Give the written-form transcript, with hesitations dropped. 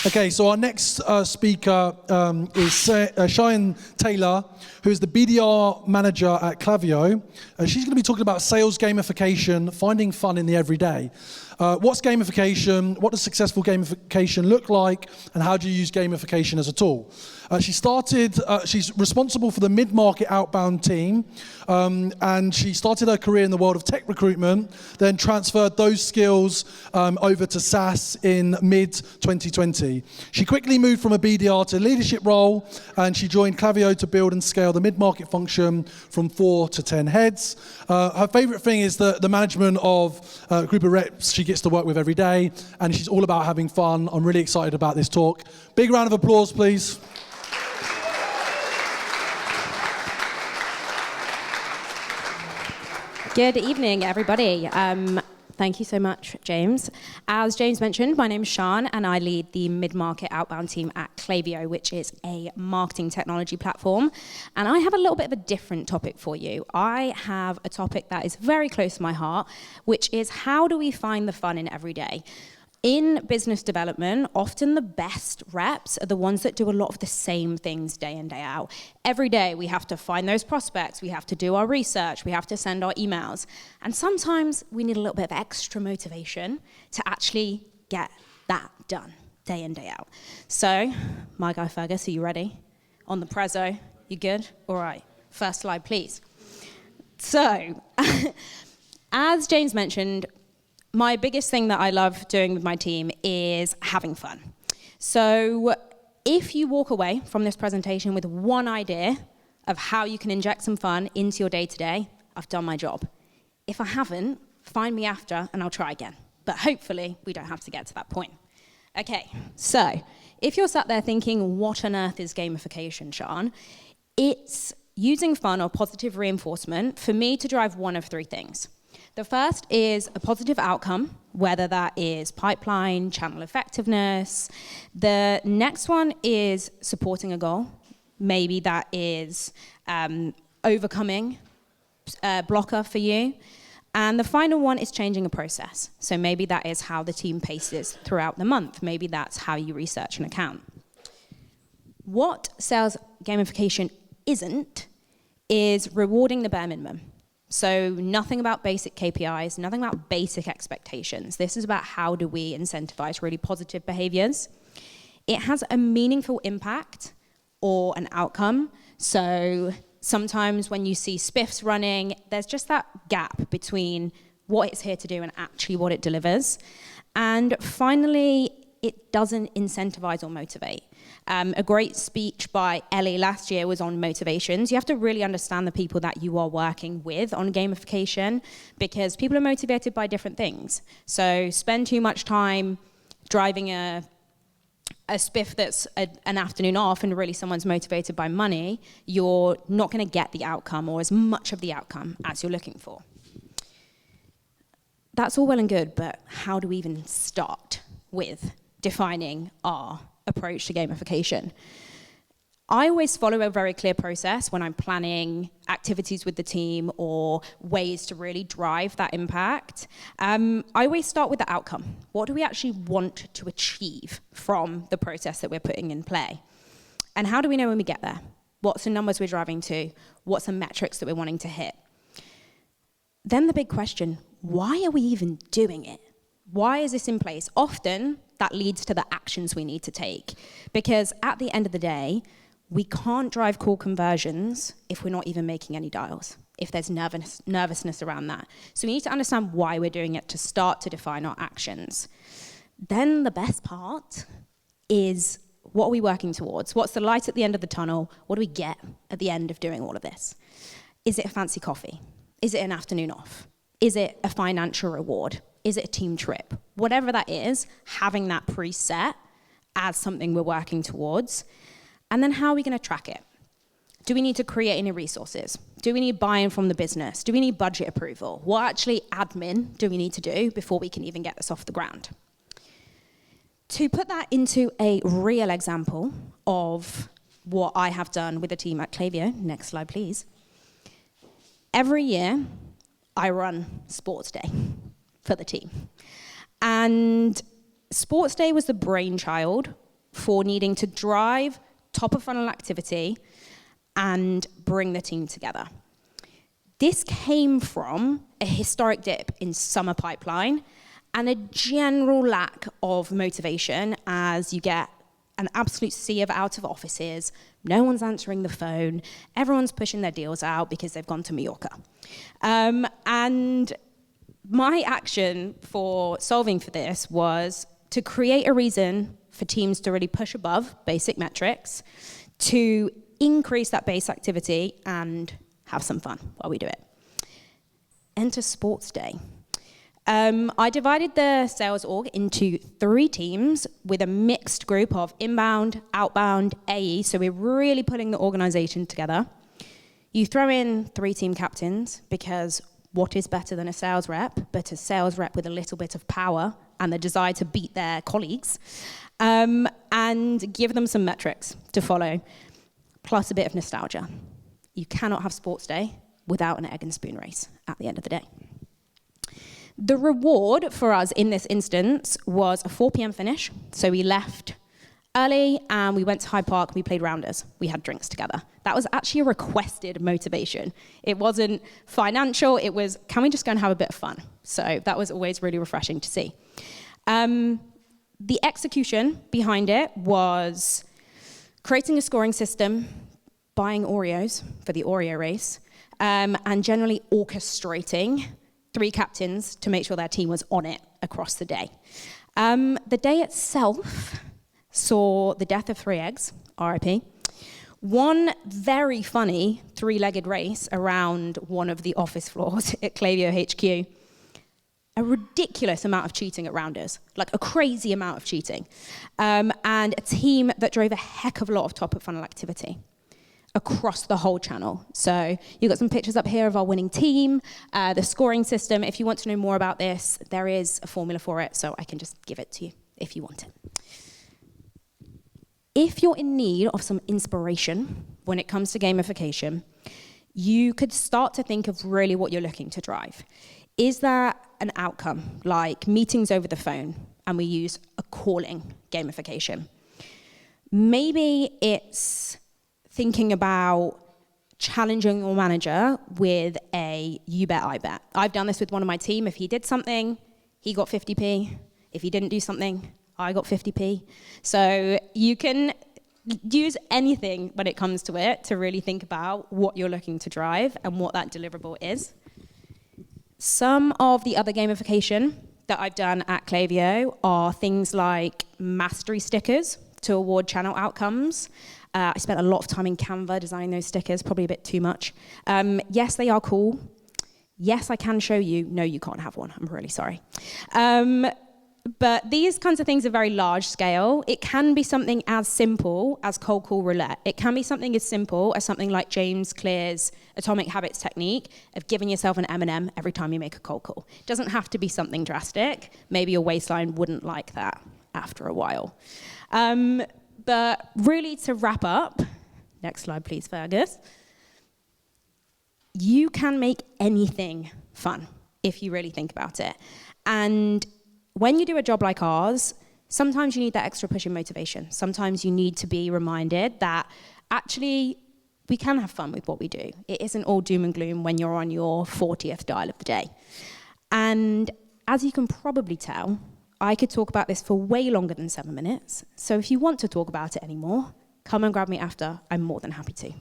Okay, so our next speaker is Sian Taylor, who is the BDR Manager at Klaviyo. She's going to be talking about sales gamification, finding fun in the everyday. What's gamification? What does successful gamification look like? And how do you use gamification as a tool? She's responsible for the mid-market outbound team, and she started her career in the world of tech recruitment, then transferred those skills over to SaaS in mid-2020. She quickly moved from a BDR to a leadership role, and she joined Klaviyo to build and scale the mid-market function from 4 to 10 heads. Her favorite thing is the management of a group of reps she gets to work with every day, and she's all about having fun. I'm really excited about this talk. Big round of applause, please. Good evening, everybody. Thank you so much, James. As James mentioned, my name is Sian, and I lead the mid-market outbound team at Klaviyo, which is a marketing technology platform. And I have a little bit of a different topic for you. I have a topic that is very close to my heart, which is how do we find the fun in every day? In business development, often the best reps are the ones that do a lot of the same things day in, day out. Every day we have to find those prospects, we have to do our research, we have to send our emails. And sometimes we need a little bit of extra motivation to actually get that done day in, day out. So, my guy Fergus, are you ready? On the prezzo, you good? All right, first slide, please. So, as James mentioned, my biggest thing that I love doing with my team is having fun. So if you walk away from this presentation with one idea of how you can inject some fun into your day-to-day, I've done my job. If I haven't, find me after and I'll try again. But hopefully we don't have to get to that point. Okay, so if you're sat there thinking, what on earth is gamification, Sian? It's using fun or positive reinforcement for me to drive one of three things. The first is a positive outcome, whether that is pipeline, channel effectiveness. The next one is supporting a goal. Maybe that is overcoming a blocker for you. And the final one is changing a process. So maybe that is how the team paces throughout the month. Maybe that's how you research an account. What sales gamification isn't is rewarding the bare minimum. So nothing about basic KPIs, nothing about basic expectations. This is about how do we incentivize really positive behaviors. It has a meaningful impact or an outcome. So sometimes when you see spiffs running, there's just that gap between what it's here to do and actually what it delivers. And finally, it doesn't incentivize or motivate. A great speech by Ellie last year was on motivations. You have to really understand the people that you are working with on gamification because people are motivated by different things. So spend too much time driving a spiff that's an afternoon off and really someone's motivated by money, you're not going to get the outcome or as much of the outcome as you're looking for. That's all well and good, but how do we even start with defining our approach to gamification? I always follow a very clear process when I'm planning activities with the team or ways to really drive that impact. I always start with the outcome. What do we actually want to achieve from the process that we're putting in play? And how do we know when we get there? What's the numbers we're driving to? What's the metrics that we're wanting to hit? Then the big question, why are we even doing it? Why is this in place? Often, that leads to the actions we need to take. Because at the end of the day, we can't drive call conversions if we're not even making any dials, if there's nervousness around that. So we need to understand why we're doing it to start to define our actions. Then the best part is, what are we working towards? What's the light at the end of the tunnel? What do we get at the end of doing all of this? Is it a fancy coffee? Is it an afternoon off? Is it a financial reward? Is it a team trip? Whatever that is, having that preset as something we're working towards. And then how are we going to track it? Do we need to create any resources? Do we need buy-in from the business? Do we need budget approval? What actually admin do we need to do before we can even get this off the ground? To put that into a real example of what I have done with the team at Klaviyo, next slide please. Every year, I run Sports Day for the team. And Sports Day was the brainchild for needing to drive top of funnel activity and bring the team together. This came from a historic dip in summer pipeline and a general lack of motivation as you get an absolute sea of out of offices, no one's answering the phone, everyone's pushing their deals out because they've gone to Mallorca. And my action for solving for this was to create a reason for teams to really push above basic metrics, to increase that base activity and have some fun while we do it. Enter sports day. I divided the sales org into 3 teams with a mixed group of inbound, outbound, AE, so we're really putting the organization together. You throw in 3 team captains, because what is better than a sales rep, but a sales rep with a little bit of power and the desire to beat their colleagues, and give them some metrics to follow, plus a bit of nostalgia. You cannot have sports day without an egg and spoon race at the end of the day. The reward for us in this instance was a 4 p.m. finish. So we left early and we went to Hyde Park, we played rounders, we had drinks together. That was actually a requested motivation. It wasn't financial, it was, can we just go and have a bit of fun? So that was always really refreshing to see. The execution behind it was creating a scoring system, buying Oreos for the Oreo race, and generally orchestrating 3 captains to make sure their team was on it across the day. The day itself saw the death of 3 eggs, RIP, one very funny 3-legged race around one of the office floors at Klaviyo HQ, a ridiculous amount of cheating at rounders, like a crazy amount of cheating, and a team that drove a heck of a lot of top of funnel activity across the whole channel. So you've got some pictures up here of our winning team, the scoring system. If you want to know more about this, there is a formula for it, so I can just give it to you if you want it. If you're in need of some inspiration when it comes to gamification, you could start to think of really what you're looking to drive. Is that an outcome, like meetings over the phone, and we use a calling gamification? Maybe it's thinking about challenging your manager with a you bet, I bet. I've done this with one of my team. If he did something, he got 50p. If he didn't do something, I got 50p. So you can use anything when it comes to it to really think about what you're looking to drive and what that deliverable is. Some of the other gamification that I've done at Klaviyo are things like mastery stickers to award channel outcomes. I spent a lot of time in Canva designing those stickers, probably a bit too much. Yes, they are cool. Yes, I can show you. No, you can't have one. I'm really sorry. But these kinds of things are very large scale. It can be something as simple as cold call roulette. It can be something as simple as something like James Clear's Atomic Habits technique of giving yourself an M&M every time you make a cold call. It doesn't have to be something drastic. Maybe your waistline wouldn't like that after a while. But really to wrap up, next slide please, Fergus, you can make anything fun if you really think about it. And when you do a job like ours, sometimes you need that extra push in motivation. Sometimes you need to be reminded that actually we can have fun with what we do. It isn't all doom and gloom when you're on your 40th dial of the day. And as you can probably tell, I could talk about this for way longer than 7 minutes. So if you want to talk about it anymore, come and grab me after. I'm more than happy to.